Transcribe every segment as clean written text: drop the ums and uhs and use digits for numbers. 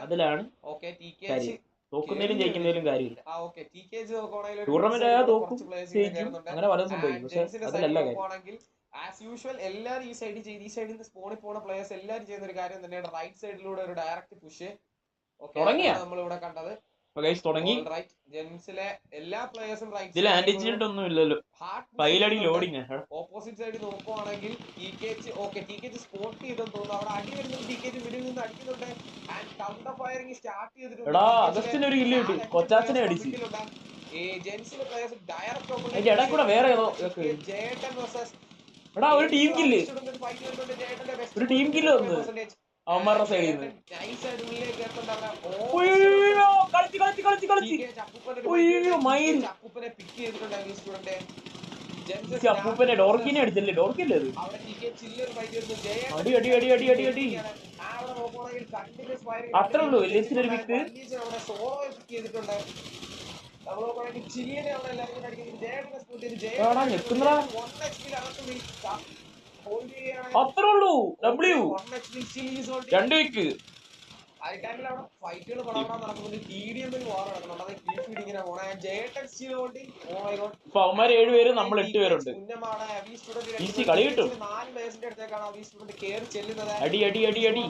അതിലാണ് കാര്യം. തോക്കുന്നതിലും ജയിക്കുന്നതിലും കാര്യമില്ല. ടൂർണമെന്റ് ആയാൽ തോക്കും ജയിക്കും അങ്ങനെ പലതും സംഭവിക്കും. പക്ഷെ അതിലല്ല കാര്യം. ആസ് യൂഷ്വൽ എല്ലാരും ഈ സൈഡിൽ ചെയ്ത് ഈ സൈഡിൽ നിന്ന് സ്പോണിൽ പോകുന്ന പ്ലേയേഴ്സ് എല്ലാരും ചെയ്യുന്ന ഒരു കാര്യം തന്നെയാണ് റൈറ്റ് സൈഡിലൂടെ ഒരു ഡയറക്റ്റ് പുഷ്. നമ്മളിവിടെ കണ്ടത് തുടങ്ങി. ജെൻസിലെ എല്ലാ പ്ലേയേഴ്സും ഇതിൽ ആന്റിജന്റ് ഒന്നും ഇല്ലല്ലോ. ഓപ്പോസിറ്റ് സൈഡിൽ നോക്കുവാണെങ്കിൽ ടികെച്ച് സ്പോട്ട് ചെയ്തെന്ന് തോന്നുന്നു. അവിടെ അടി വരുന്നത് ടികെച്ച് മിഡിൽ നിന്ന് അടിക്കുന്നുണ്ട്. ആൻഡ് കൗണ്ടർ ഫയറിംഗ് സ്റ്റാർട്ട് ചെയ്തിട്ടുണ്ട്. ജെൻസിലെ പ്ലേയേഴ്സ് ഡയറക്റ്റ് വേറെ ജേട്ടൻ വേഴ്സസ് ഒരു ടീം കില്ല് അവന്മാരുടെ സൈഡിൽ നിന്ന് അപ്പൂപ്പനെ ഡോർക്കിനെ അടിച്ചല്ലേ? ഡോർക്കില്ലേ അത്? അടി അടി അടി അടി അടി അടി അത്രേ ഉള്ളൂ. വലിയൊരു വിക്ക് അത്രേ ഉള്ളൂ. ഡബ്ല്യു 2 വിക്ക്. ഇപ്പൊ അവന്മാര് 7 പേര്, നമ്മൾ 8 പേരുണ്ട്. ഈസി കളി കിട്ടും. അടി അടി അടി അടി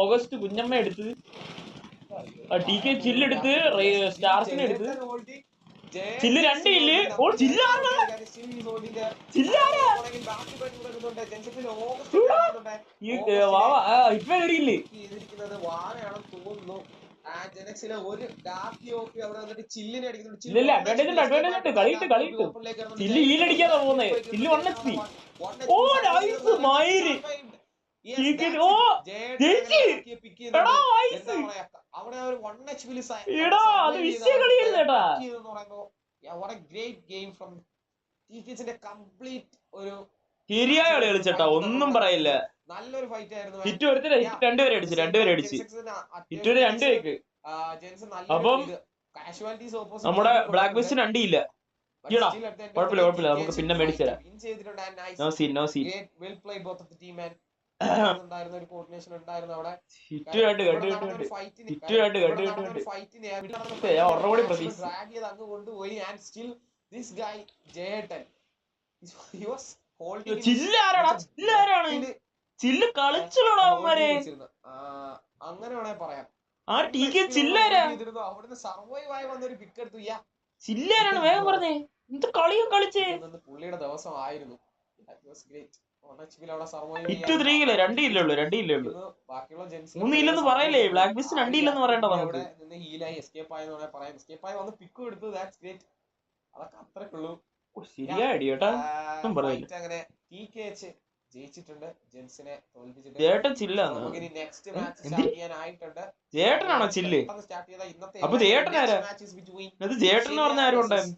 ഓഗസ്റ്റ് കുഞ്ഞമ്മ എടുത്ത് ടികെ ചില്ലെടുത്ത് സ്റ്റാർസിനെ എടുത്ത് ചില്ല് 2 ഇല്ല്. ഓ ചില്ലാണ് തോന്നുന്നു. ഒരു ചില്ലിനെ അടിക്കാതെ പോകുന്നേ. ചില്ല് 1 HP. ഓ നൈസ് മയില്. ശരിയായ കളി കളിച്ചേട്ടാ, ഒന്നും പറയില്ല. നല്ലൊരു ഫൈറ്റ് ആയിരുന്നു. ഹിറ്റ് ഒരുത്തര രണ്ടുപേരെ അടിച്ച് ഹിറ്റ് 2 പേർക്ക്. അപ്പം നമ്മുടെ ബ്ലാക്ക് ബെസ്റ്റിന് അണ്ടിയില്ല. കുഴപ്പമില്ല നമുക്ക് പിന്നെ മേടിച്ചു തരാം. No scene. ചില്ല് കളിച്ചോടാ അവന്മാരെ. അങ്ങനെ വേണേ പറയാം. ആ ടികെ ചില്ലാരാ അവിടുന്ന് സർവൈവ് ആയി വന്നൊരു പിക്ക് എടുത്തു. ചില്ലാരാണ് വേഗം പറഞ്ഞേ. എന്ത് കളിയും കളിച്ചേ. പുള്ളിയുടെ ദിവസം ആയിരുന്നു. ഹിറ്റ് 3 ഇല്ല, 2 ഇല്ലേ ഉള്ളൂ. 2 ഇല്ലേ ഉള്ളൂ. ബാക്കിയുള്ള 3 ഇല്ലെന്ന് പറയല്ലേ? ബ്ലാക്ക് ബെസ്റ്റ് 2 ഇല്ലെന്ന് പറയണ്ട നമുക്ക്. എസ്കേപ്പ് ആയെന്ന് വേണേ പറയാം. എസ്കേപ്പ് ആയി വന്ന് പിക്കും എടുത്തു. That's great. അതൊക്കെ അത്രേ ഉള്ളൂ. ശരിയാടി കേട്ടാ. അങ്ങനെ ടികെച്ച് ജയിച്ചിട്ടുണ്ട്. ജെൻസിനെ തോൽപ്പിച്ചിട്ടുണ്ട്. ചേട്ടൻ ചില്ലാണ്. നെക്സ്റ്റ് മാച്ച് സ്റ്റാർട്ട് ചെയ്യാനായിട്ടുണ്ട്. ചേട്ടനാണോ ചില്ല്? അപ്പൊ ചേട്ടനാരാ? അത് ചേട്ടൻ എന്ന് പറഞ്ഞ ആരും ഉണ്ടായിരുന്നു.